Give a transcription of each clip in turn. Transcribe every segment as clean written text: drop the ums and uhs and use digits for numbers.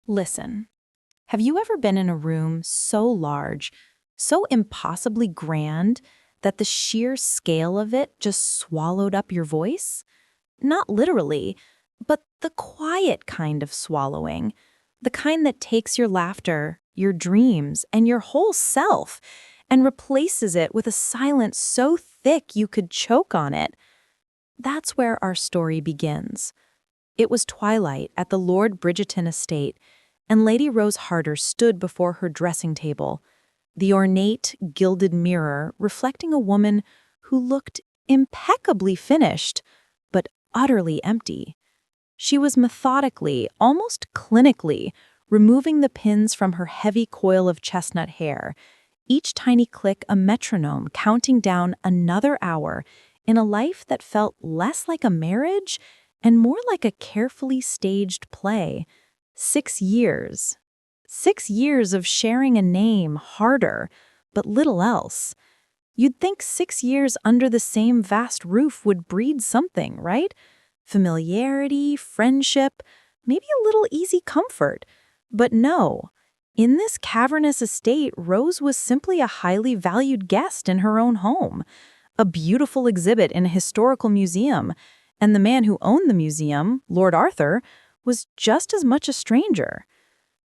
Listen, have you ever been in a room so large, so impossibly grand, that the sheer scale of it just swallowed up your voice? Not literally, but the quiet kind of swallowing, the kind that takes your laughter, your dreams, and your whole self and replaces it with a silence so thick you could choke on it. That's where our story begins. It was twilight at the Lord Bridgeton estate, and Lady Rose Harder stood before her dressing table, the ornate, gilded mirror reflecting a woman who looked impeccably finished, but utterly empty. She was methodically, almost clinically, removing the pins from her heavy coil of chestnut hair, each tiny click a metronome counting down another hour in a life that felt less like a marriage and more like a carefully staged play. 6 years. 6 years of sharing a name harder, but little else. You'd think 6 years under the same vast roof would breed something, right? Familiarity, friendship, maybe a little easy comfort. But no. In this cavernous estate, Rose was simply a highly valued guest in her own home, a beautiful exhibit in a historical museum, and the man who owned the museum, Lord Arthur, was just as much a stranger.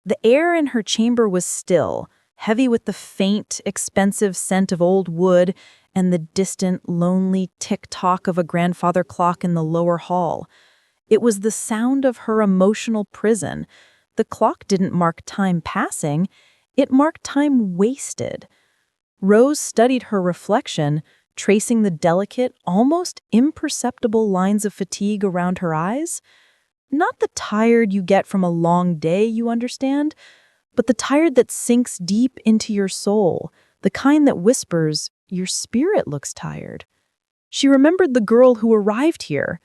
The air in her chamber was still, heavy with the faint, expensive scent of old wood and the distant, lonely tick-tock of a grandfather clock in the lower hall. It was the sound of her emotional prison. The clock didn't mark time passing, it marked time wasted. Rose studied her reflection, tracing the delicate, almost imperceptible lines of fatigue around her eyes. Not the tired you get from a long day, you understand, but the tired that sinks deep into your soul, the kind that whispers, your spirit looks tired. She remembered the girl who arrived here,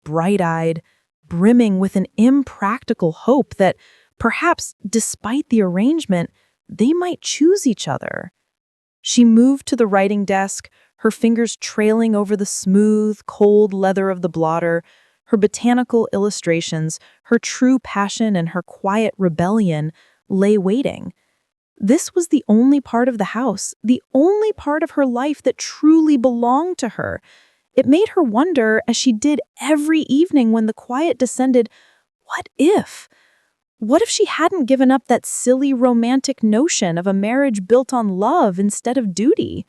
bright-eyed, brimming with an impractical hope that perhaps, despite the arrangement, they might choose each other. She moved to the writing desk, her fingers trailing over the smooth, cold leather of the blotter, her botanical illustrations, her true passion and her quiet rebellion lay waiting. This was the only part of the house, the only part of her life that truly belonged to her. It made her wonder, as she did every evening when the quiet descended, what if? What if she hadn't given up that silly romantic notion of a marriage built on love instead of duty?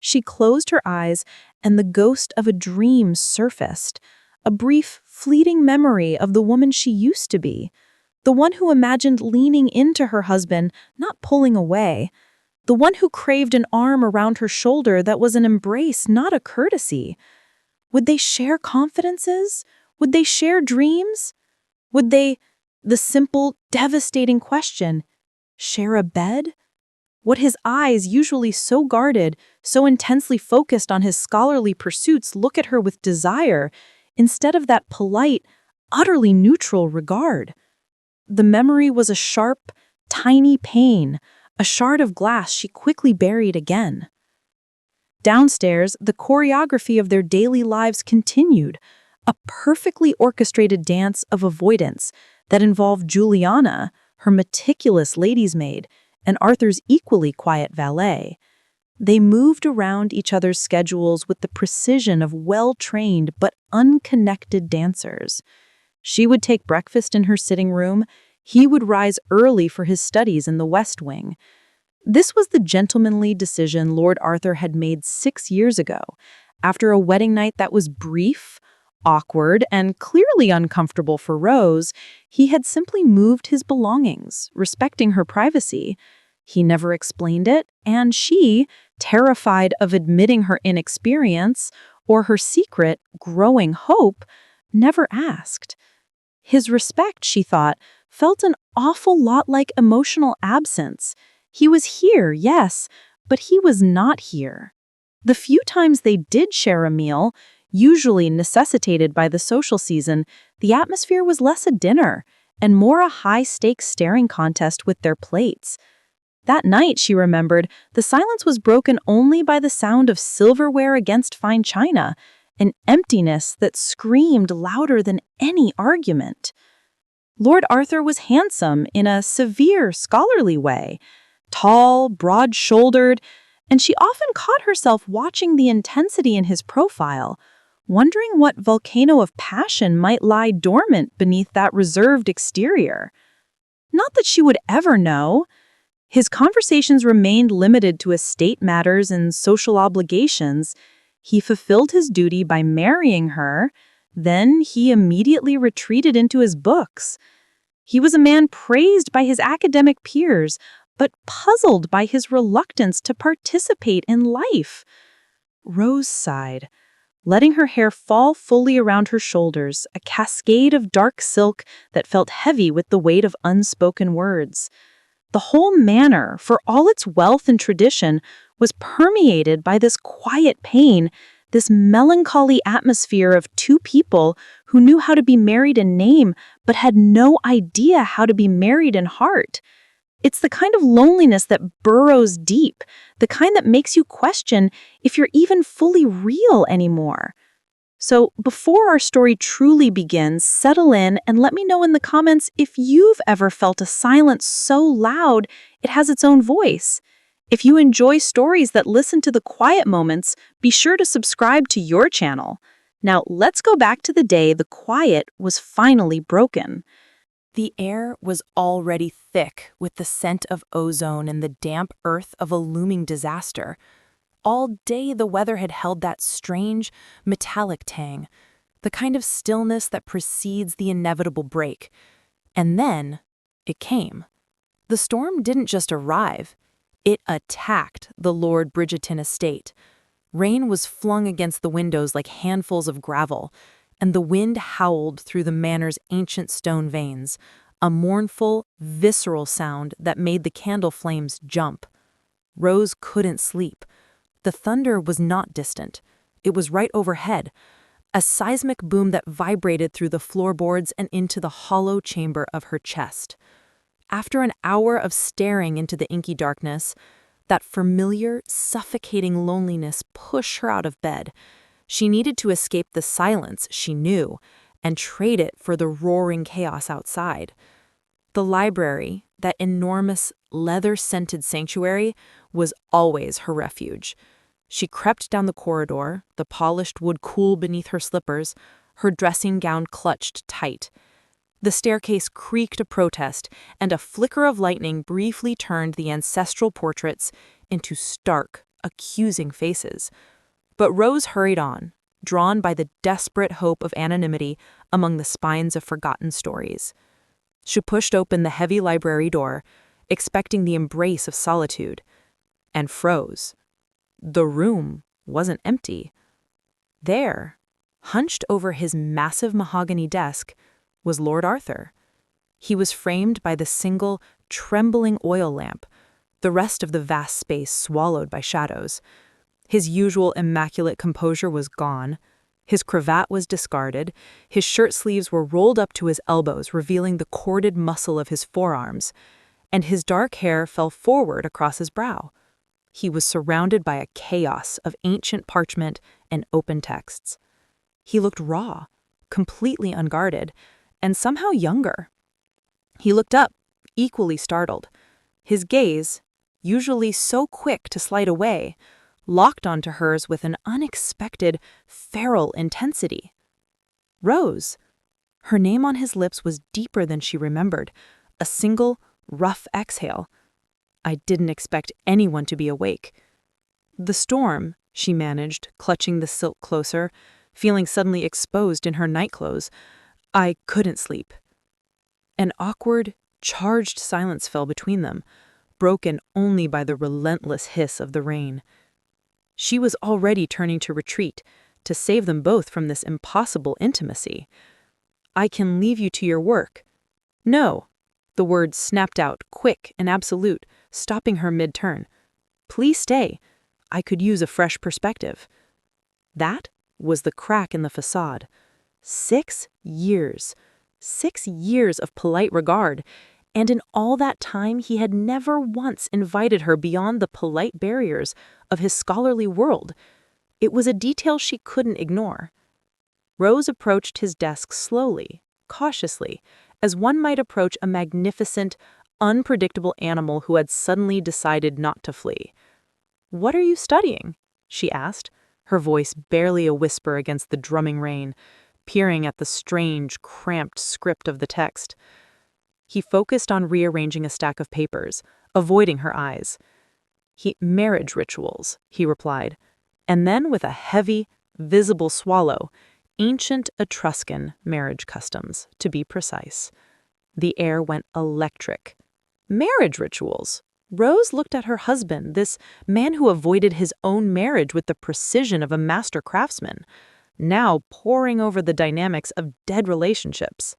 She closed her eyes, and the ghost of a dream surfaced, a brief, fleeting memory of the woman she used to be, the one who imagined leaning into her husband, not pulling away, the one who craved an arm around her shoulder that was an embrace, not a courtesy. Would they share confidences? Would they share dreams? Would they, the simple, devastating question, share a bed? Would his eyes, usually so guarded, so intensely focused on his scholarly pursuits, look at her with desire, instead of that polite, utterly neutral regard? The memory was a sharp, tiny pain, a shard of glass she quickly buried again. Downstairs, the choreography of their daily lives continued, a perfectly orchestrated dance of avoidance that involved Juliana, her meticulous lady's maid, and Arthur's equally quiet valet. They moved around each other's schedules with the precision of well-trained but unconnected dancers. She would take breakfast in her sitting room. He would rise early for his studies in the West Wing. This was the gentlemanly decision Lord Arthur had made 6 years ago, after a wedding night that was brief, awkward, and clearly uncomfortable for Rose. He had simply moved his belongings, respecting her privacy. He never explained it, and she, terrified of admitting her inexperience or her secret, growing hope, never asked. His respect, she thought, felt an awful lot like emotional absence. He was here, yes, but he was not here. The few times they did share a meal, usually necessitated by the social season, the atmosphere was less a dinner and more a high-stakes staring contest with their plates. That night, she remembered, the silence was broken only by the sound of silverware against fine china, an emptiness that screamed louder than any argument. Lord Arthur was handsome in a severe, scholarly way, tall, broad-shouldered, and she often caught herself watching the intensity in his profile, wondering what volcano of passion might lie dormant beneath that reserved exterior. Not that she would ever know. His conversations remained limited to estate matters and social obligations. He fulfilled his duty by marrying her, then he immediately retreated into his books. He was a man praised by his academic peers, but puzzled by his reluctance to participate in life. Rose sighed, letting her hair fall fully around her shoulders, a cascade of dark silk that felt heavy with the weight of unspoken words. The whole manor, for all its wealth and tradition, was permeated by this quiet pain, this melancholy atmosphere of two people who knew how to be married in name but had no idea how to be married in heart. It's the kind of loneliness that burrows deep, the kind that makes you question if you're even fully real anymore. So before our story truly begins, settle in and let me know in the comments if you've ever felt a silence so loud it has its own voice. If you enjoy stories that listen to the quiet moments, be sure to subscribe to your channel. Now let's go back to the day the quiet was finally broken. The air was already thick with the scent of ozone and the damp earth of a looming disaster. All day the weather had held that strange, metallic tang, the kind of stillness that precedes the inevitable break. And then it came. The storm didn't just arrive, it attacked the Lord Bridgerton estate. Rain was flung against the windows like handfuls of gravel, and the wind howled through the manor's ancient stone vanes, a mournful, visceral sound that made the candle flames jump. Rose couldn't sleep. The thunder was not distant. It was right overhead, a seismic boom that vibrated through the floorboards and into the hollow chamber of her chest. After an hour of staring into the inky darkness, that familiar, suffocating loneliness pushed her out of bed. She needed to escape the silence she knew and trade it for the roaring chaos outside. The library, that enormous, leather-scented sanctuary, was always her refuge. She crept down the corridor, the polished wood cool beneath her slippers, her dressing gown clutched tight. The staircase creaked a protest, and a flicker of lightning briefly turned the ancestral portraits into stark, accusing faces. But Rose hurried on, drawn by the desperate hope of anonymity among the spines of forgotten stories. She pushed open the heavy library door, expecting the embrace of solitude, and froze. The room wasn't empty. There, hunched over his massive mahogany desk, was Lord Arthur. He was framed by the single, trembling oil lamp, the rest of the vast space swallowed by shadows. His usual immaculate composure was gone. His cravat was discarded. His shirt sleeves were rolled up to his elbows, revealing the corded muscle of his forearms, and his dark hair fell forward across his brow. He was surrounded by a chaos of ancient parchment and open texts. He looked raw, completely unguarded, and somehow younger. He looked up, equally startled. His gaze, usually so quick to slide away, locked onto hers with an unexpected, feral intensity. Rose. Her name on his lips was deeper than she remembered, a single, rough exhale. I didn't expect anyone to be awake. The storm, she managed, clutching the silk closer, feeling suddenly exposed in her nightclothes. I couldn't sleep. An awkward, charged silence fell between them, broken only by the relentless hiss of the rain. She was already turning to retreat, to save them both from this impossible intimacy. I can leave you to your work. No. The words snapped out, quick and absolute, stopping her mid-turn. Please stay. I could use a fresh perspective. That was the crack in the facade. 6 years. 6 years of polite regard, and in all that time he had never once invited her beyond the polite barriers of his scholarly world. It was a detail she couldn't ignore. Rose approached his desk slowly, cautiously, as one might approach a magnificent, unpredictable animal who had suddenly decided not to flee. "What are you studying?" she asked, her voice barely a whisper against the drumming rain, peering at the strange, cramped script of the text. He focused on rearranging a stack of papers, avoiding her eyes. Marriage rituals," he replied, and then with a heavy, visible swallow, ancient Etruscan marriage customs, to be precise. The air went electric. Marriage rituals? Rose looked at her husband, this man who avoided his own marriage with the precision of a master craftsman, now poring over the dynamics of dead relationships.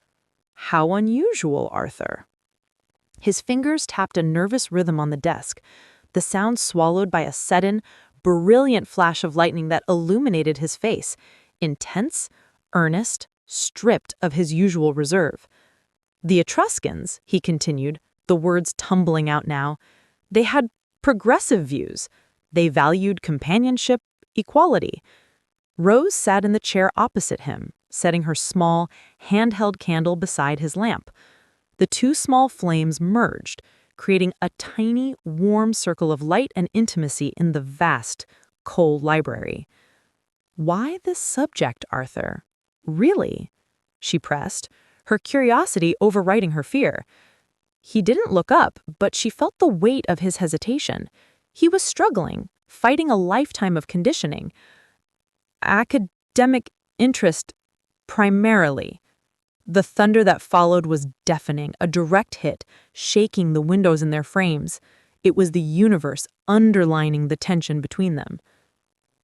How unusual, Arthur. His fingers tapped a nervous rhythm on the desk, the sound swallowed by a sudden, brilliant flash of lightning that illuminated his face, intense, earnest, stripped of his usual reserve. The Etruscans, he continued, the words tumbling out now, they had progressive views. They valued companionship, equality. Rose sat in the chair opposite him, setting her small, handheld candle beside his lamp. The two small flames merged, creating a tiny, warm circle of light and intimacy in the vast, cold library. "Why this subject, Arthur? Really?" she pressed, her curiosity overriding her fear. He didn't look up, but she felt the weight of his hesitation. He was struggling, fighting a lifetime of conditioning. "Academic interest, primarily." The thunder that followed was deafening, a direct hit, shaking the windows in their frames. It was the universe underlining the tension between them.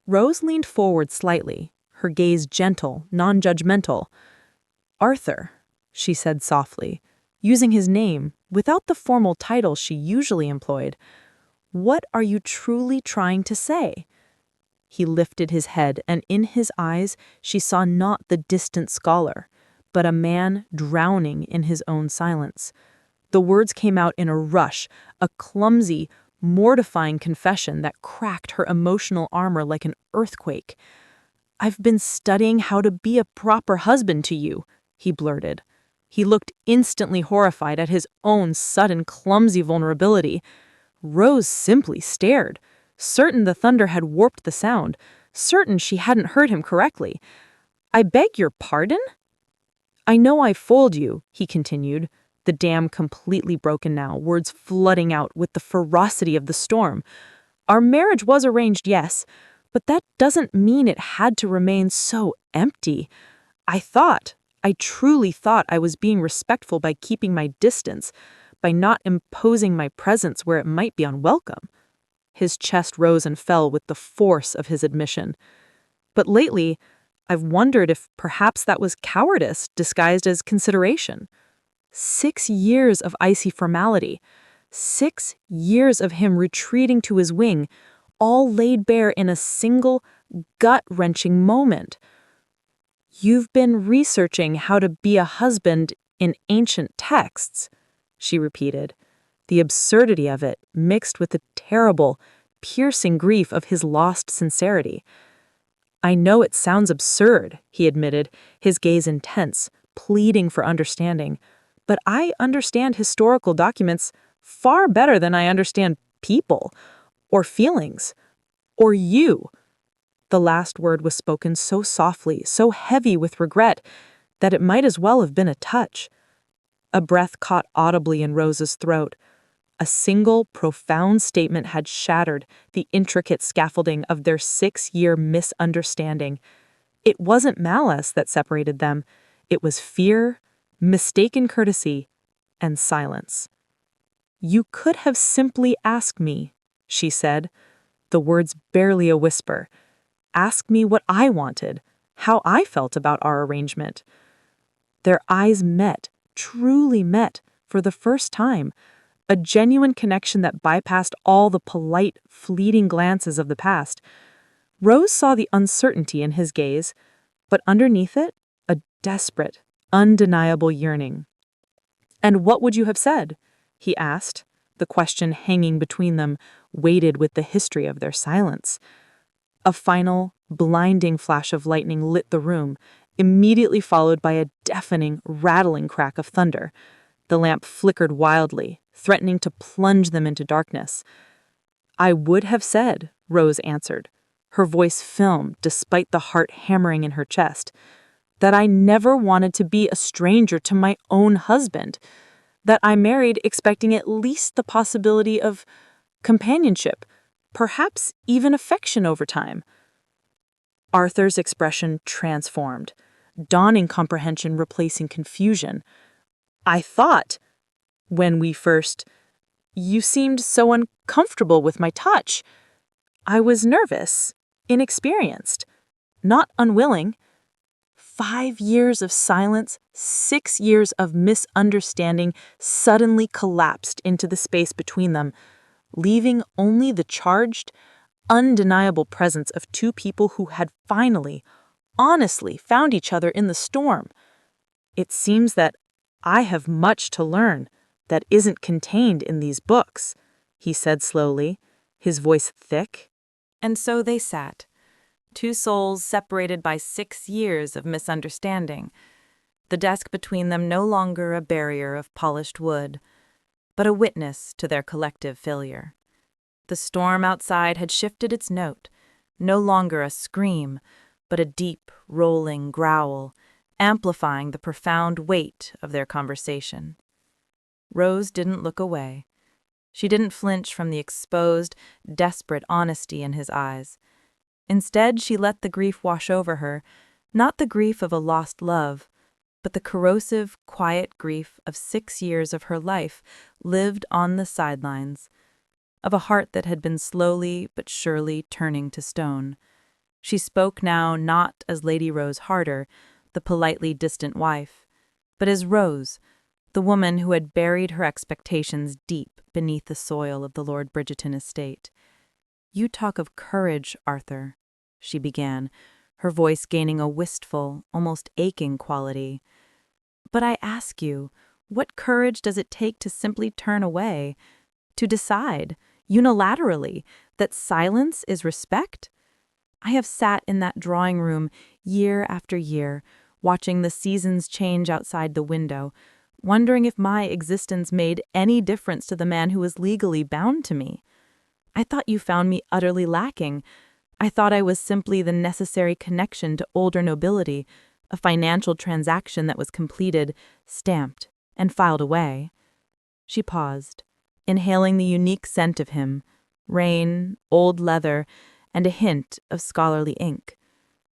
Rose leaned forward slightly, her gaze gentle, non-judgmental. "Arthur," she said softly, using his name without the formal title she usually employed, "what are you truly trying to say?" He lifted his head, and in his eyes she saw not the distant scholar, but a man drowning in his own silence. The words came out in a rush, a clumsy, mortifying confession that cracked her emotional armor like an earthquake. "I've been studying how to be a proper husband to you," he blurted. He looked instantly horrified at his own sudden clumsy vulnerability. Rose simply stared, certain the thunder had warped the sound, certain she hadn't heard him correctly. "I beg your pardon?" "I know I fooled you," he continued, the dam completely broken now, words flooding out with the ferocity of the storm. "Our marriage was arranged, yes, but that doesn't mean it had to remain so empty. I truly thought I was being respectful by keeping my distance, by not imposing my presence where it might be unwelcome." His chest rose and fell with the force of his admission. "But lately, I've wondered if perhaps that was cowardice disguised as consideration. 6 years of icy formality, 6 years of him retreating to his wing, all laid bare in a single, gut-wrenching moment." "You've been researching how to be a husband in ancient texts," she repeated, the absurdity of it mixed with the terrible, piercing grief of his lost sincerity. "I know it sounds absurd," he admitted, his gaze intense, pleading for understanding, "but I understand historical documents far better than I understand people, or feelings, or you." The last word was spoken so softly, so heavy with regret, that it might as well have been a touch. A breath caught audibly in Rose's throat. A single, profound statement had shattered the intricate scaffolding of their 6-year misunderstanding. It wasn't malice that separated them. It was fear, mistaken courtesy, and silence. "You could have simply asked me," she said, the words barely a whisper. "Ask me what I wanted, how I felt about our arrangement." Their eyes met, truly met, for the first time. A genuine connection that bypassed all the polite, fleeting glances of the past. Rose saw the uncertainty in his gaze, but underneath it, a desperate, undeniable yearning. "And what would you have said?" he asked, the question hanging between them, weighted with the history of their silence. A final, blinding flash of lightning lit the room, immediately followed by a deafening, rattling crack of thunder. The lamp flickered wildly, threatening to plunge them into darkness. "I would have said," Rose answered, her voice film despite the heart hammering in her chest, "that I never wanted to be a stranger to my own husband, that I married expecting at least the possibility of companionship, perhaps even affection over time." Arthur's expression transformed, dawning comprehension replacing confusion. "I thought, when we first, you seemed so uncomfortable with my touch. I was nervous, inexperienced, not unwilling." 5 years of silence, 6 years of misunderstanding suddenly collapsed into the space between them, leaving only the charged, undeniable presence of two people who had finally, honestly found each other in the storm. "It seems that I have much to learn that isn't contained in these books," he said slowly, his voice thick. And so they sat, two souls separated by 6 years of misunderstanding, the desk between them no longer a barrier of polished wood, but a witness to their collective failure. The storm outside had shifted its note, no longer a scream, but a deep, rolling growl, amplifying the profound weight of their conversation. Rose didn't look away. She didn't flinch from the exposed, desperate honesty in his eyes. Instead, she let the grief wash over her, not the grief of a lost love, but the corrosive, quiet grief of 6 years of her life lived on the sidelines, of a heart that had been slowly but surely turning to stone. She spoke now not as Lady Rose Harder, the politely distant wife, but as Rose, the woman who had buried her expectations deep beneath the soil of the Lord Bridgerton estate. "You talk of courage, Arthur," she began, her voice gaining a wistful, almost aching quality. "But I ask you, what courage does it take to simply turn away, to decide, unilaterally, that silence is respect? I have sat in that drawing room year after year, watching the seasons change outside the window, wondering if my existence made any difference to the man who was legally bound to me. I thought you found me utterly lacking. I thought I was simply the necessary connection to older nobility, a financial transaction that was completed, stamped, and filed away." She paused, inhaling the unique scent of him, rain, old leather, and a hint of scholarly ink,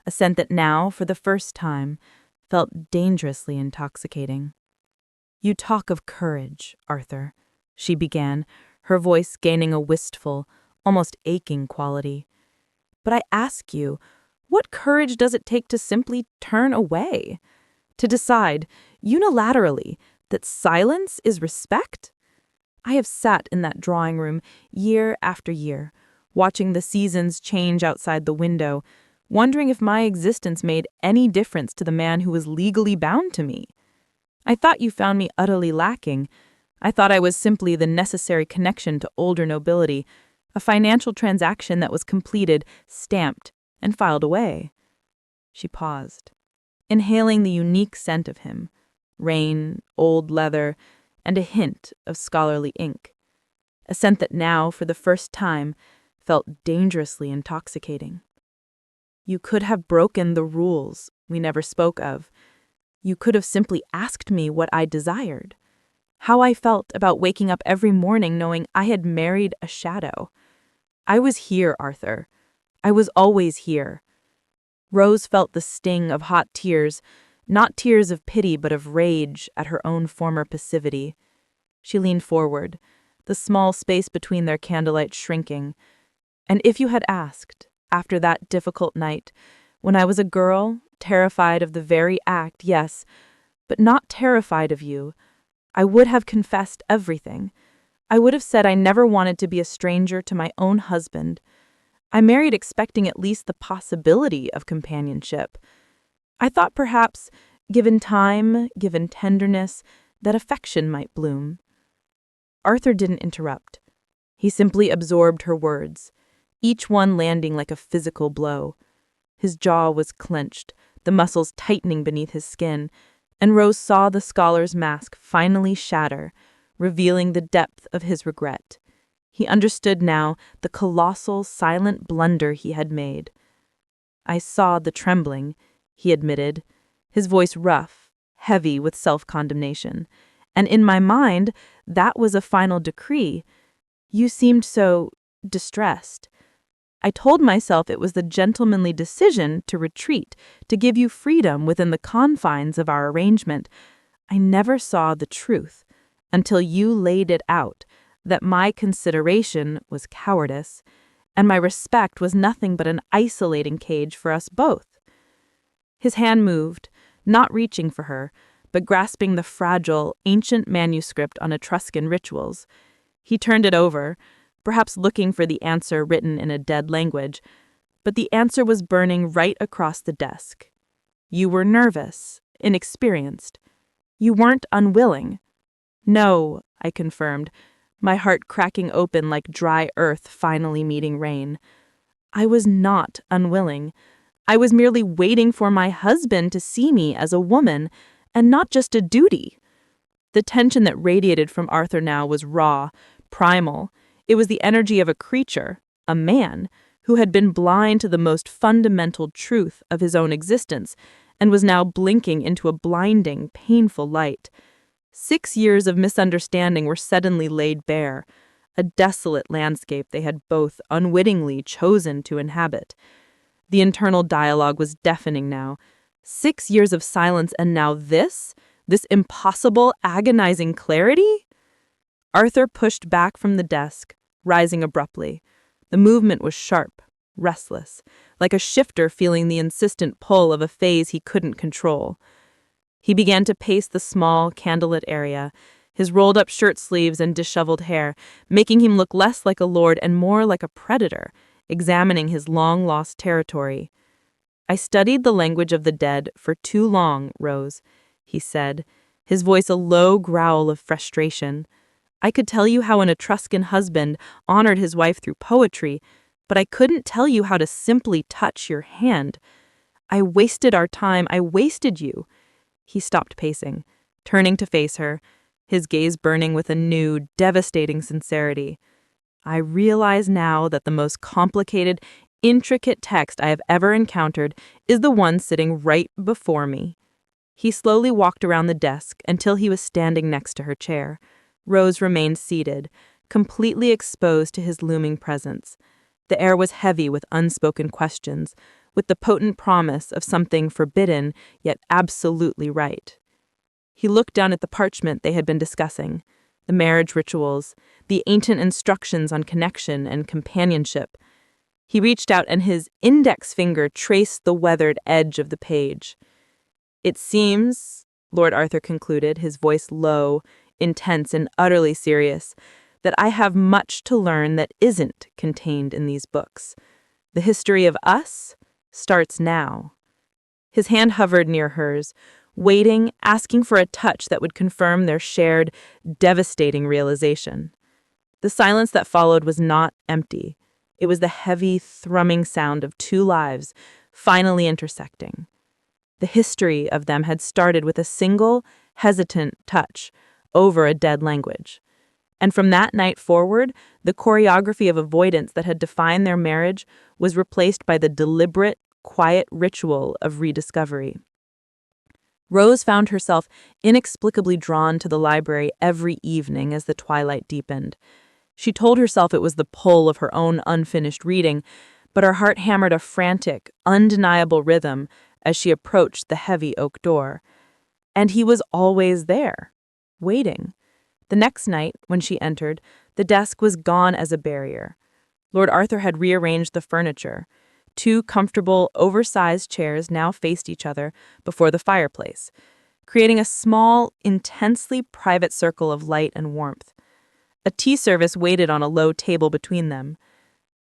a scent that now, for the first time, felt dangerously intoxicating. "You talk of courage, Arthur," she began, her voice gaining a wistful, almost aching quality. "But I ask you, what courage does it take to simply turn away? To decide, unilaterally, that silence is respect? I have sat in that drawing room year after year, watching the seasons change outside the window, wondering if my existence made any difference to the man who was legally bound to me. I thought you found me utterly lacking. I thought I was simply the necessary connection to older nobility, a financial transaction that was completed, stamped, and filed away." She paused, inhaling the unique scent of him, rain, old leather, and a hint of scholarly ink, a scent that now, for the first time, felt dangerously intoxicating. "You could have broken the rules we never spoke of. You could have simply asked me what I desired, how I felt about waking up every morning knowing I had married a shadow. I was here, Arthur. I was always here." Rose felt the sting of hot tears, not tears of pity but of rage at her own former passivity. She leaned forward, the small space between their candlelight shrinking. "And if you had asked, after that difficult night, when I was a girl, terrified of the very act, yes, but not terrified of you, I would have confessed everything. I would have said I never wanted to be a stranger to my own husband. I married expecting at least the possibility of companionship. I thought perhaps, given time, given tenderness, that affection might bloom." Arthur didn't interrupt. He simply absorbed her words, each one landing like a physical blow. His jaw was clenched, the muscles tightening beneath his skin, and Rose saw the scholar's mask finally shatter, revealing the depth of his regret. He understood now the colossal, silent blunder he had made. "I saw the trembling," he admitted, his voice rough, heavy with self-condemnation. "And in my mind, that was a final decree. You seemed so distressed. I told myself it was the gentlemanly decision to retreat, to give you freedom within the confines of our arrangement. I never saw the truth until you laid it out, that my consideration was cowardice, and my respect was nothing but an isolating cage for us both." His hand moved, not reaching for her, but grasping the fragile, ancient manuscript on Etruscan rituals. He turned it over, perhaps looking for the answer written in a dead language, but the answer was burning right across the desk. "You were nervous, inexperienced. You weren't unwilling." "No," I confirmed, my heart cracking open like dry earth finally meeting rain. "I was not unwilling. I was merely waiting for my husband to see me as a woman, and not just a duty." The tension that radiated from Arthur now was raw, primal. It was the energy of a creature, a man, who had been blind to the most fundamental truth of his own existence and was now blinking into a blinding, painful light. 6 years of misunderstanding were suddenly laid bare, a desolate landscape they had both unwittingly chosen to inhabit. The internal dialogue was deafening now. 6 years of silence, and now this impossible, agonizing clarity? Arthur pushed back from the desk, rising abruptly. The movement was sharp, restless, like a shifter feeling the insistent pull of a phase he couldn't control. He began to pace the small, candlelit area, his rolled-up shirt sleeves and disheveled hair, making him look less like a lord and more like a predator, examining his long-lost territory. "I studied the language of the dead for too long, Rose," he said, his voice a low growl of frustration. "I could tell you how an Etruscan husband honored his wife through poetry, but I couldn't tell you how to simply touch your hand. I wasted our time. I wasted you." He stopped pacing, turning to face her, his gaze burning with a new, devastating sincerity. "I realize now that the most complicated, intricate text I have ever encountered is the one sitting right before me." He slowly walked around the desk until he was standing next to her chair. Rose remained seated, completely exposed to his looming presence. The air was heavy with unspoken questions, with the potent promise of something forbidden yet absolutely right. He looked down at the parchment they had been discussing, the marriage rituals, the ancient instructions on connection and companionship. He reached out and his index finger traced the weathered edge of the page. "It seems," Lord Arthur concluded, his voice low, intense and utterly serious, "that I have much to learn that isn't contained in these books. The history of us starts now." His hand hovered near hers, waiting, asking for a touch that would confirm their shared, devastating realization. The silence that followed was not empty. It was the heavy, thrumming sound of two lives finally intersecting. The history of them had started with a single, hesitant touch over a dead language. And from that night forward, the choreography of avoidance that had defined their marriage was replaced by the deliberate, quiet ritual of rediscovery. Rose found herself inexplicably drawn to the library every evening as the twilight deepened. She told herself it was the pull of her own unfinished reading, but her heart hammered a frantic, undeniable rhythm as she approached the heavy oak door. And he was always there, waiting. The next night, when she entered, the desk was gone as a barrier. Lord Arthur had rearranged the furniture. 2 comfortable, oversized chairs now faced each other before the fireplace, creating a small, intensely private circle of light and warmth. A tea service waited on a low table between them.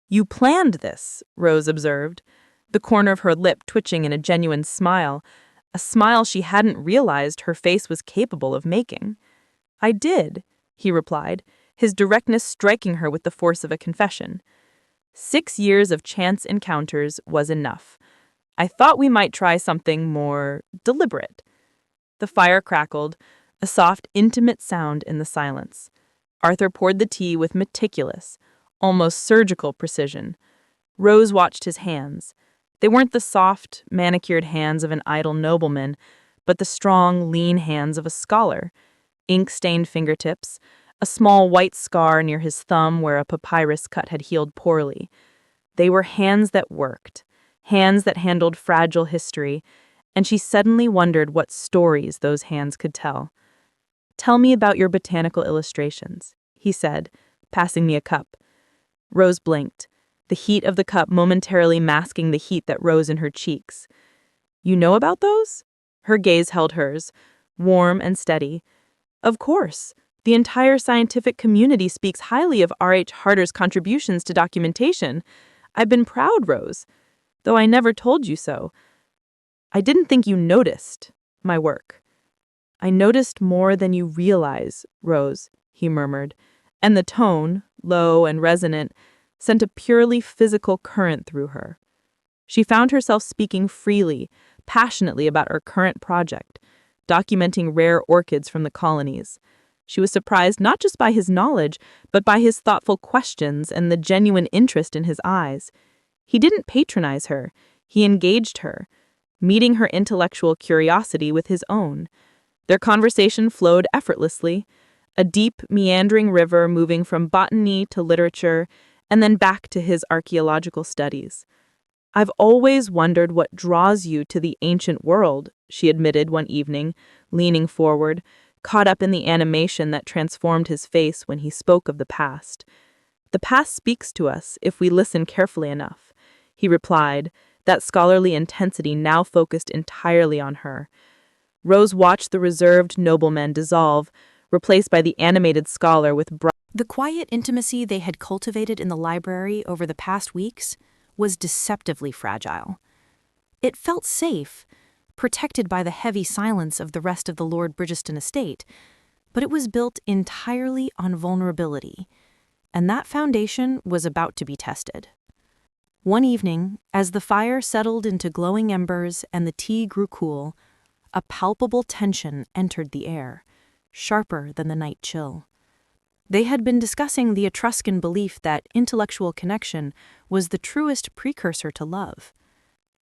"You planned this," Rose observed, the corner of her lip twitching in a genuine smile, a smile she hadn't realized her face was capable of making. "I did," he replied, his directness striking her with the force of a confession. 6 years of chance encounters was enough. I thought we might try something more deliberate. The fire crackled, a soft, intimate sound in the silence. Arthur poured the tea with meticulous, almost surgical precision. Rose watched his hands. They weren't the soft, manicured hands of an idle nobleman, but the strong, lean hands of a scholar. Ink-stained fingertips, a small white scar near his thumb where a papyrus cut had healed poorly. They were hands that worked, hands that handled fragile history, and she suddenly wondered what stories those hands could tell. "Tell me about your botanical illustrations," he said, passing me a cup. Rose blinked, the heat of the cup momentarily masking the heat that rose in her cheeks. "You know about those?" Her gaze held hers, warm and steady. "Of course. The entire scientific community speaks highly of R.H. Harder's contributions to documentation. I've been proud, Rose, though I never told you so. I didn't think you noticed my work." "I noticed more than you realize, Rose," he murmured, and the tone, low and resonant, sent a purely physical current through her. She found herself speaking freely, passionately about her current project, documenting rare orchids from the colonies. She was surprised not just by his knowledge, but by his thoughtful questions and the genuine interest in his eyes. He didn't patronize her, he engaged her, meeting her intellectual curiosity with his own. Their conversation flowed effortlessly, a deep, meandering river moving from botany to literature and then back to his archaeological studies. "I've always wondered what draws you to the ancient world," she admitted one evening, leaning forward, caught up in the animation that transformed his face when he spoke of the past. "The past speaks to us if we listen carefully enough," he replied, that scholarly intensity now focused entirely on her. Rose watched the reserved nobleman dissolve, replaced by the animated scholar with bright. The quiet intimacy they had cultivated in the library over the past weeks was deceptively fragile. It felt safe, protected by the heavy silence of the rest of the Lord Bridgeston estate, but it was built entirely on vulnerability, and that foundation was about to be tested. One evening, as the fire settled into glowing embers and the tea grew cool, a palpable tension entered the air, sharper than the night chill. They had been discussing the Etruscan belief that intellectual connection was the truest precursor to love.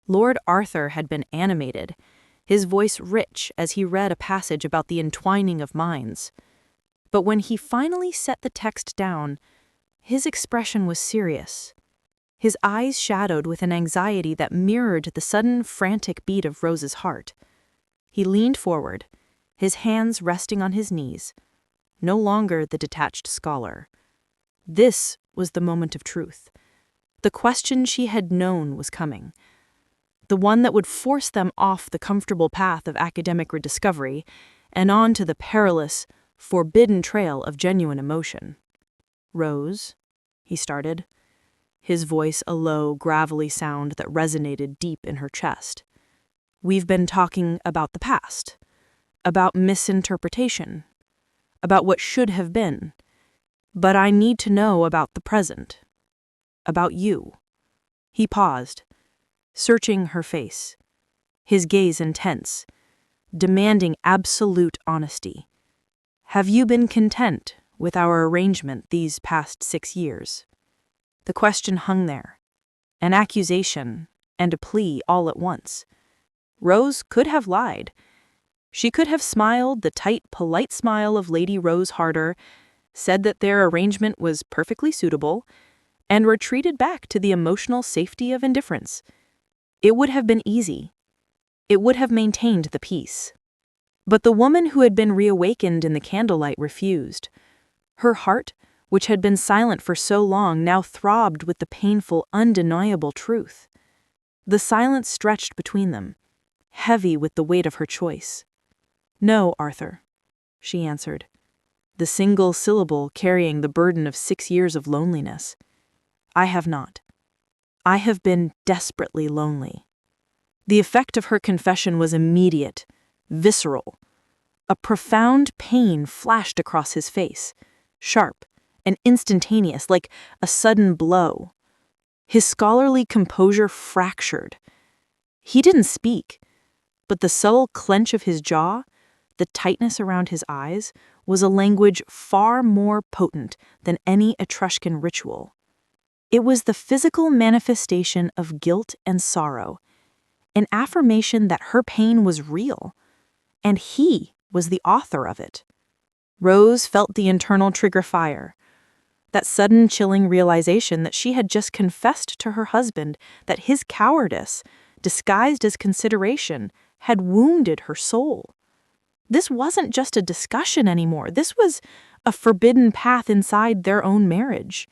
Lord Arthur had been animated, his voice rich as he read a passage about the entwining of minds. But when he finally set the text down, his expression was serious. His eyes shadowed with an anxiety that mirrored the sudden, frantic beat of Rose's heart. He leaned forward, his hands resting on his knees, no longer the detached scholar. This was the moment of truth. The question she had known was coming. The one that would force them off the comfortable path of academic rediscovery and onto the perilous, forbidden trail of genuine emotion. "Rose," he started, his voice a low, gravelly sound that resonated deep in her chest. "We've been talking about the past, about misinterpretation, about what should have been, but I need to know about the present, about you." He paused, searching her face, his gaze intense, demanding absolute honesty. "Have you been content with our arrangement these past 6 years?" The question hung there, an accusation and a plea all at once. Rose could have lied. She could have smiled the tight, polite smile of Lady Rose Harder, said that their arrangement was perfectly suitable, and retreated back to the emotional safety of indifference. It would have been easy. It would have maintained the peace. But the woman who had been reawakened in the candlelight refused. Her heart, which had been silent for so long, now throbbed with the painful, undeniable truth. The silence stretched between them, heavy with the weight of her choice. "No, Arthur," she answered, the single syllable carrying the burden of 6 years of loneliness. "I have not. I have been desperately lonely." The effect of her confession was immediate, visceral. A profound pain flashed across his face, sharp and instantaneous, like a sudden blow. His scholarly composure fractured. He didn't speak, but the subtle clench of his jaw, the tightness around his eyes, was a language far more potent than any Etruscan ritual. It was the physical manifestation of guilt and sorrow, an affirmation that her pain was real, and he was the author of it. Rose felt the internal trigger fire, that sudden chilling realization that she had just confessed to her husband that his cowardice, disguised as consideration, had wounded her soul. This wasn't just a discussion anymore. This was a forbidden path inside their own marriage.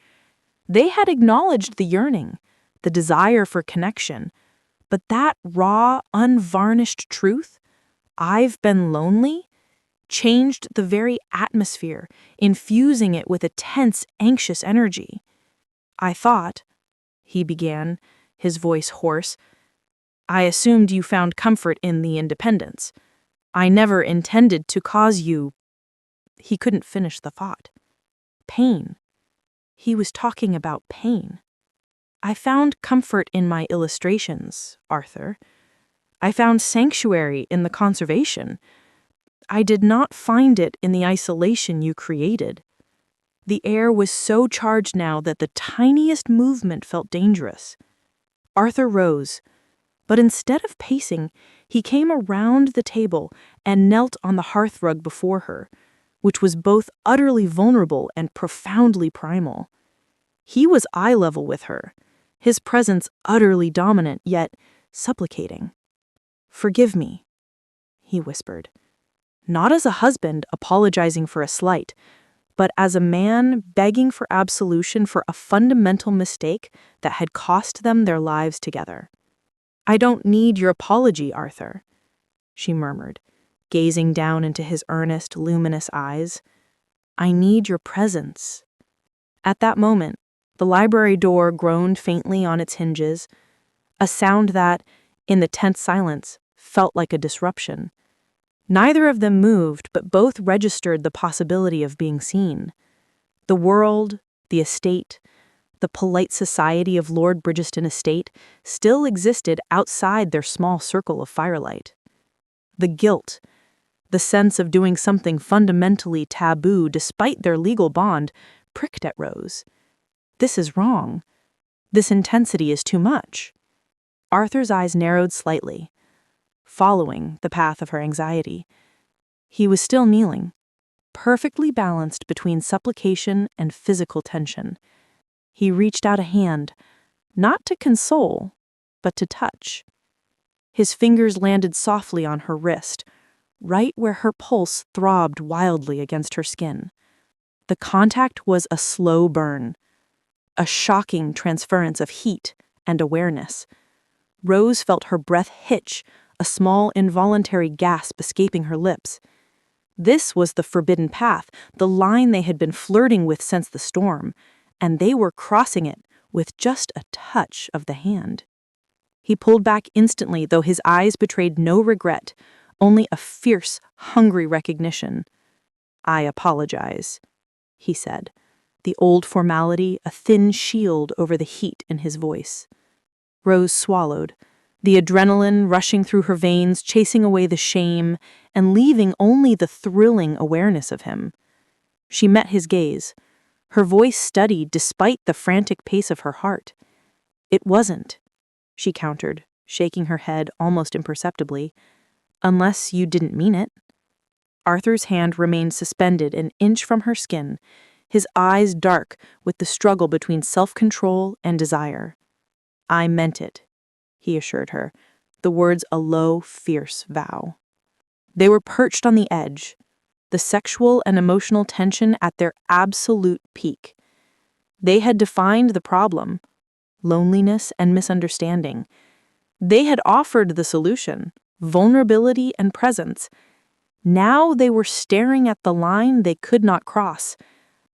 They had acknowledged the yearning, the desire for connection, but that raw, unvarnished truth, "I've been lonely," changed the very atmosphere, infusing it with a tense, anxious energy. "I thought," he began, his voice hoarse, "I assumed you found comfort in the independence. I never intended to cause you—" He couldn't finish the thought. Pain. He was talking about pain. "I found comfort in my illustrations, Arthur. I found sanctuary in the conservation. I did not find it in the isolation you created." The air was so charged now that the tiniest movement felt dangerous. Arthur rose, but instead of pacing, he came around the table and knelt on the hearthrug before her, which was both utterly vulnerable and profoundly primal. He was eye level with her, his presence utterly dominant, yet supplicating. "Forgive me," he whispered. Not as a husband apologizing for a slight, but as a man begging for absolution for a fundamental mistake that had cost them their lives together. "I don't need your apology, Arthur," she murmured, gazing down into his earnest, luminous eyes. "I need your presence." At that moment, the library door groaned faintly on its hinges, a sound that, in the tense silence, felt like a disruption. Neither of them moved, but both registered the possibility of being seen. The world, the estate, the polite society of Lord Bridgeston Estate still existed outside their small circle of firelight. The guilt, the sense of doing something fundamentally taboo despite their legal bond, pricked at Rose. This is wrong. This intensity is too much. Arthur's eyes narrowed slightly, following the path of her anxiety. He was still kneeling, perfectly balanced between supplication and physical tension. He reached out a hand, not to console, but to touch. His fingers landed softly on her wrist, right where her pulse throbbed wildly against her skin. The contact was a slow burn, a shocking transference of heat and awareness. Rose felt her breath hitch, a small involuntary gasp escaping her lips. This was the forbidden path, the line they had been flirting with since the storm, and they were crossing it with just a touch of the hand. He pulled back instantly, though his eyes betrayed no regret, only a fierce, hungry recognition. "I apologize," he said, the old formality a thin shield over the heat in his voice. Rose swallowed, the adrenaline rushing through her veins, chasing away the shame and leaving only the thrilling awareness of him. She met his gaze, her voice steadied despite the frantic pace of her heart. "It wasn't," she countered, shaking her head almost imperceptibly, "unless you didn't mean it." Arthur's hand remained suspended an inch from her skin, his eyes dark with the struggle between self-control and desire. "I meant it," he assured her, the words a low, fierce vow. They were perched on the edge, the sexual and emotional tension at their absolute peak. They had defined the problem, loneliness and misunderstanding. They had offered the solution, vulnerability and presence. Now they were staring at the line they could not cross,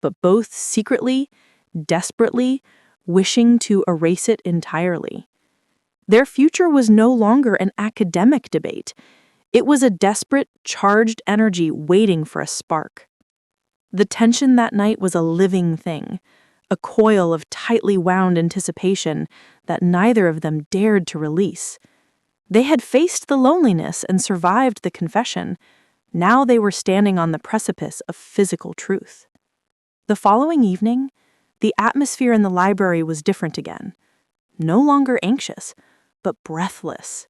but both secretly, desperately, wishing to erase it entirely. Their future was no longer an academic debate. It was a desperate, charged energy waiting for a spark. The tension that night was a living thing, a coil of tightly wound anticipation that neither of them dared to release. They had faced the loneliness and survived the confession. Now they were standing on the precipice of physical truth. The following evening, the atmosphere in the library was different again. No longer anxious, but breathless,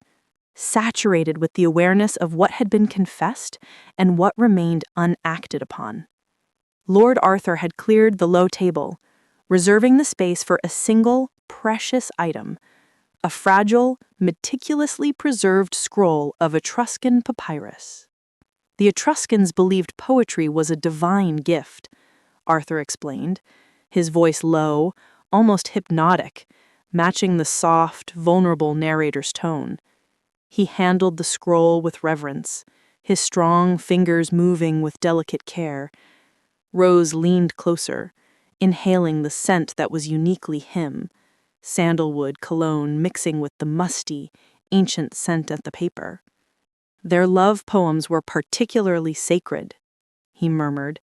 saturated with the awareness of what had been confessed and what remained unacted upon. Lord Arthur had cleared the low table, reserving the space for a single, precious item, a fragile, meticulously preserved scroll of Etruscan papyrus. The Etruscans believed poetry was a divine gift, Arthur explained, his voice low, almost hypnotic, matching the soft, vulnerable narrator's tone. He handled the scroll with reverence, his strong fingers moving with delicate care. Rose leaned closer, inhaling the scent that was uniquely him, sandalwood cologne mixing with the musty, ancient scent of the paper. Their love poems were particularly sacred, he murmured,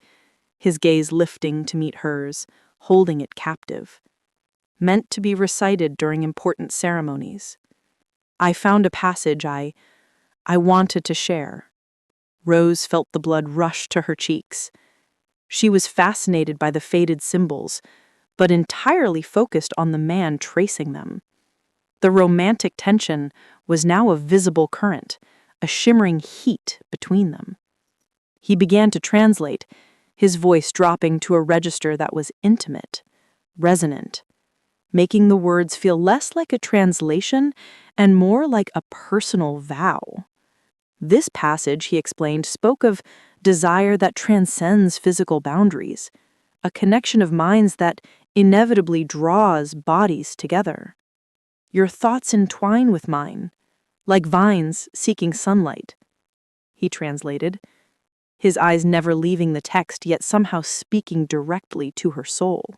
his gaze lifting to meet hers, holding it captive. Meant to be recited during important ceremonies. I found a passage I wanted to share. Rose felt the blood rush to her cheeks. She was fascinated by the faded symbols, but entirely focused on the man tracing them. The romantic tension was now a visible current, a shimmering heat between them. He began to translate, his voice dropping to a register that was intimate, resonant, making the words feel less like a translation and more like a personal vow. This passage, he explained, spoke of desire that transcends physical boundaries, a connection of minds that inevitably draws bodies together. Your thoughts entwine with mine, like vines seeking sunlight, he translated, his eyes never leaving the text yet somehow speaking directly to her soul.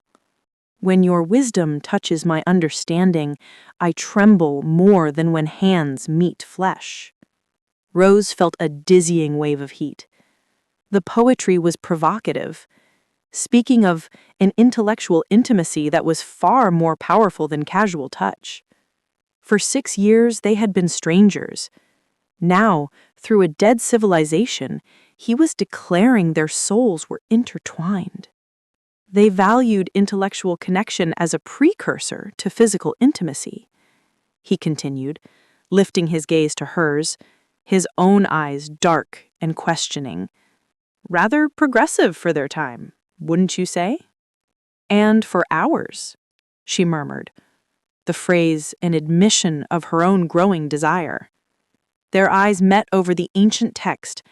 When your wisdom touches my understanding, I tremble more than when hands meet flesh. Rose felt a dizzying wave of heat. The poetry was provocative, speaking of an intellectual intimacy that was far more powerful than casual touch. For 6 years, they had been strangers. Now, through a dead civilization, he was declaring their souls were intertwined. They valued intellectual connection as a precursor to physical intimacy. He continued, lifting his gaze to hers, his own eyes dark and questioning. Rather progressive for their time, wouldn't you say? And for ours, she murmured, the phrase an admission of her own growing desire. Their eyes met over the ancient text.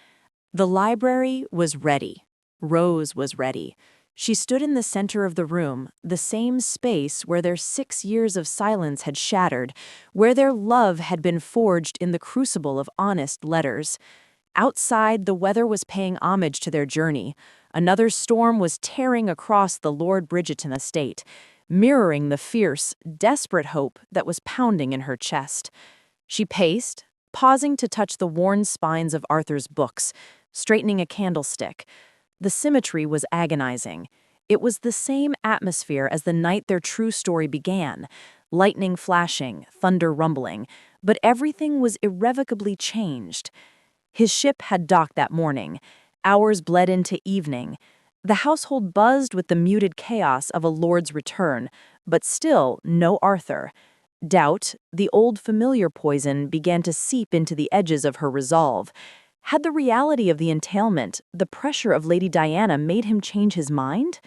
The library was ready. Rose was ready. She stood in the center of the room, the same space where their 6 years of silence had shattered, where their love had been forged in the crucible of honest letters. Outside, the weather was paying homage to their journey. Another storm was tearing across the Lord Bridgeton estate, mirroring the fierce, desperate hope that was pounding in her chest. She paced, pausing to touch the worn spines of Arthur's books, straightening a candlestick. The symmetry was agonizing. It was the same atmosphere as the night their true story began, lightning flashing, thunder rumbling, but everything was irrevocably changed. His ship had docked that morning. Hours bled into evening. The household buzzed with the muted chaos of a lord's return, but still no Arthur. Doubt, the old familiar poison, began to seep into the edges of her resolve. Had the reality of the entailment, the pressure of Lady Diana, made him change his mind?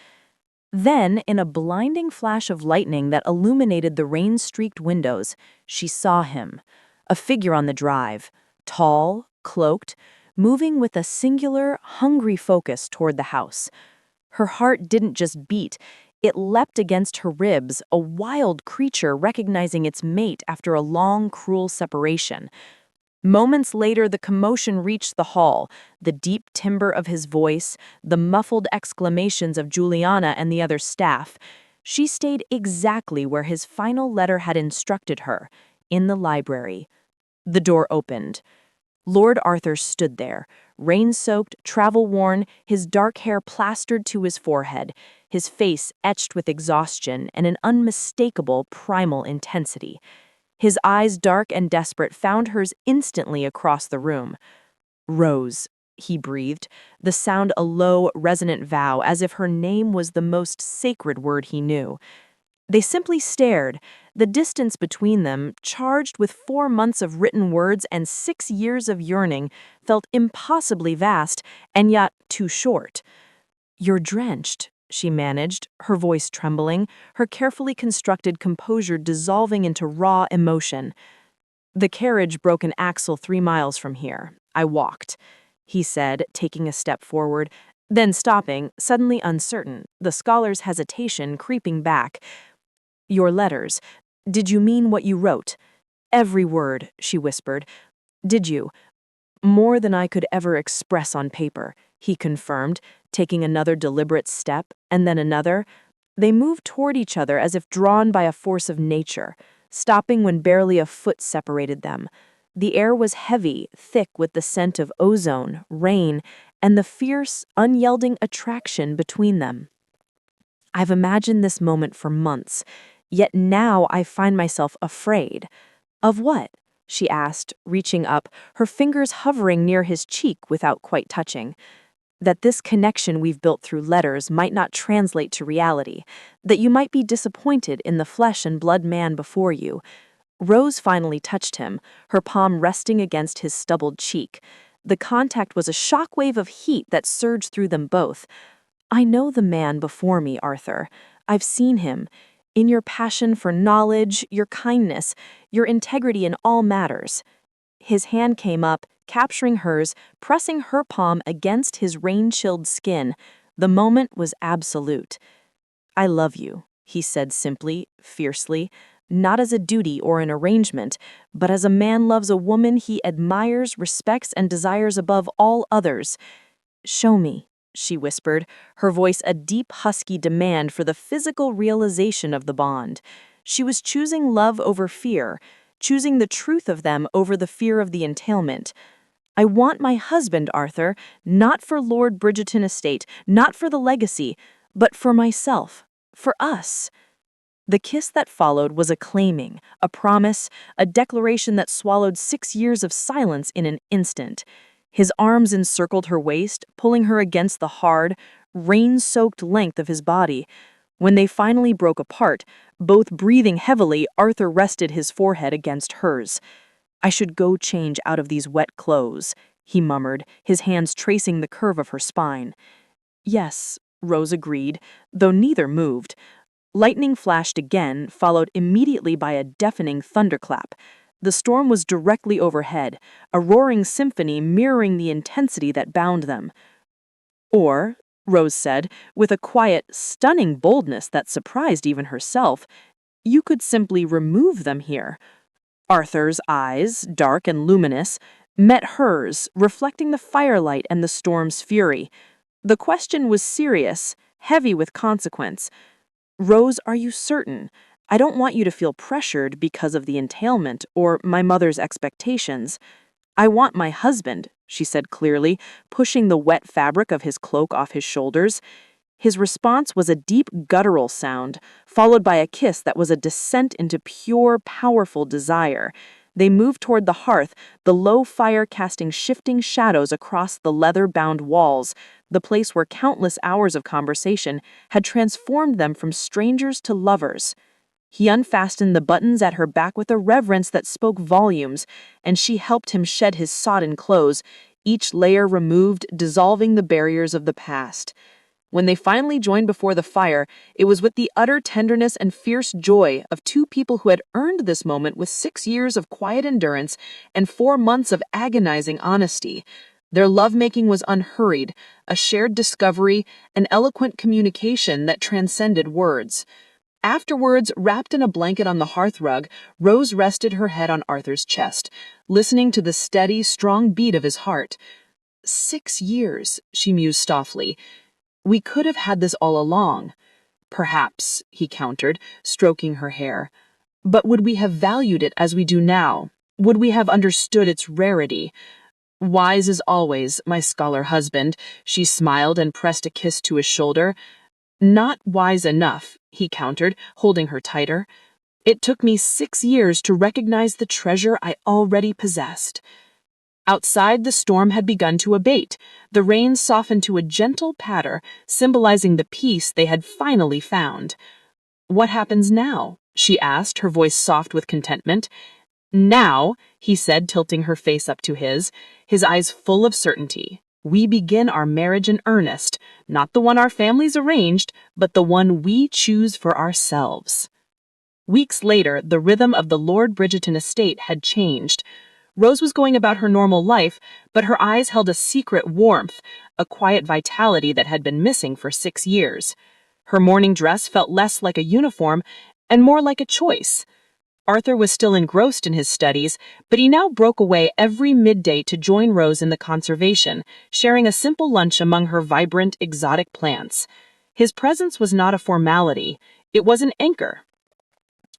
Then, in a blinding flash of lightning that illuminated the rain-streaked windows, she saw him, a figure on the drive, tall, cloaked, moving with a singular, hungry focus toward the house. Her heart didn't just beat, it leapt against her ribs, a wild creature recognizing its mate after a long, cruel separation. Moments later, the commotion reached the hall, the deep timbre of his voice, the muffled exclamations of Juliana and the other staff. She stayed exactly where his final letter had instructed her, in the library. The door opened. Lord Arthur stood there, rain-soaked, travel-worn, his dark hair plastered to his forehead, his face etched with exhaustion and an unmistakable primal intensity. His eyes, dark and desperate, found hers instantly across the room. "Rose," he breathed, the sound a low, resonant vow, as if her name was the most sacred word he knew. They simply stared, the distance between them, charged with 4 months of written words and 6 years of yearning, felt impossibly vast, and yet too short. "You're drenched," she managed, her voice trembling, her carefully constructed composure dissolving into raw emotion. "The carriage broke an axle 3 miles from here. I walked," he said, taking a step forward, then stopping, suddenly uncertain, the scholar's hesitation creeping back. "Your letters. Did you mean what you wrote?" "Every word," she whispered. "Did you?" "More than I could ever express on paper," he confirmed, taking another deliberate step, and then another. They moved toward each other as if drawn by a force of nature, stopping when barely a foot separated them. The air was heavy, thick with the scent of ozone, rain, and the fierce, unyielding attraction between them. "I've imagined this moment for months, yet now I find myself afraid." "Of what?" she asked, reaching up, her fingers hovering near his cheek without quite touching. "That this connection we've built through letters might not translate to reality, that you might be disappointed in the flesh and blood man before you." Rose finally touched him, her palm resting against his stubbled cheek. The contact was a shockwave of heat that surged through them both. "I know the man before me, Arthur. I've seen him. In your passion for knowledge, your kindness, your integrity in all matters." His hand came up, capturing hers, pressing her palm against his rain-chilled skin. The moment was absolute. "I love you," he said simply, fiercely, not as a duty or an arrangement, but as a man loves a woman he admires, respects, and desires above all others. "Show me," she whispered, her voice a deep, husky demand for the physical realization of the bond. She was choosing love over fear, choosing the truth of them over the fear of the entailment. "I want my husband, Arthur, not for Lord Bridgerton estate, not for the legacy, but for myself, for us." The kiss that followed was a claiming, a promise, a declaration that swallowed 6 years of silence in an instant. His arms encircled her waist, pulling her against the hard, rain-soaked length of his body. When they finally broke apart, both breathing heavily, Arthur rested his forehead against hers. "I should go change out of these wet clothes," he murmured, his hands tracing the curve of her spine. "Yes," Rose agreed, though neither moved. Lightning flashed again, followed immediately by a deafening thunderclap. The storm was directly overhead, a roaring symphony mirroring the intensity that bound them. "Or," Rose said, with a quiet, stunning boldness that surprised even herself, "you could simply remove them here." Arthur's eyes, dark and luminous, met hers, reflecting the firelight and the storm's fury. The question was serious, heavy with consequence. "Rose, are you certain? I don't want you to feel pressured because of the entailment or my mother's expectations." "I want my husband," she said clearly, pushing the wet fabric of his cloak off his shoulders. His response was a deep guttural sound, followed by a kiss that was a descent into pure, powerful desire. They moved toward the hearth, the low fire casting shifting shadows across the leather-bound walls, the place where countless hours of conversation had transformed them from strangers to lovers. He unfastened the buttons at her back with a reverence that spoke volumes, and she helped him shed his sodden clothes, each layer removed, dissolving the barriers of the past. When they finally joined before the fire, it was with the utter tenderness and fierce joy of two people who had earned this moment with 6 years of quiet endurance and 4 months of agonizing honesty. Their lovemaking was unhurried, a shared discovery, an eloquent communication that transcended words. Afterwards, wrapped in a blanket on the hearth rug, Rose rested her head on Arthur's chest, listening to the steady, strong beat of his heart. 6 years, she mused softly. We could have had this all along. Perhaps, he countered, stroking her hair. But would we have valued it as we do now? Would we have understood its rarity? Wise as always, my scholar husband, she smiled and pressed a kiss to his shoulder. Not wise enough, he countered, holding her tighter. It took me 6 years to recognize the treasure I already possessed. Outside, the storm had begun to abate. The rain softened to a gentle patter, symbolizing the peace they had finally found. "What happens now?" she asked, her voice soft with contentment. "Now," he said, tilting her face up to his eyes full of certainty, "we begin our marriage in earnest, not the one our families arranged, but the one we choose for ourselves." Weeks later, the rhythm of the Lord Bridgerton estate had changed. Rose was going about her normal life, but her eyes held a secret warmth, a quiet vitality that had been missing for 6 years. Her morning dress felt less like a uniform and more like a choice. Arthur was still engrossed in his studies, but he now broke away every midday to join Rose in the conservation, sharing a simple lunch among her vibrant, exotic plants. His presence was not a formality, it was an anchor.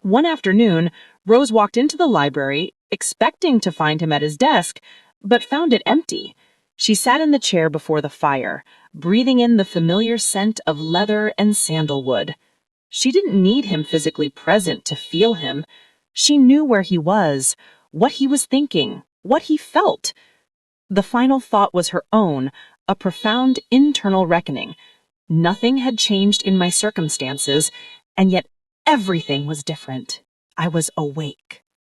One afternoon, Rose walked into the library, expecting to find him at his desk, but found it empty. She sat in the chair before the fire, breathing in the familiar scent of leather and sandalwood. She didn't need him physically present to feel him. She knew where he was, what he was thinking, what he felt. The final thought was her own, a profound internal reckoning. Nothing had changed in my circumstances, and yet everything was different. I was awake.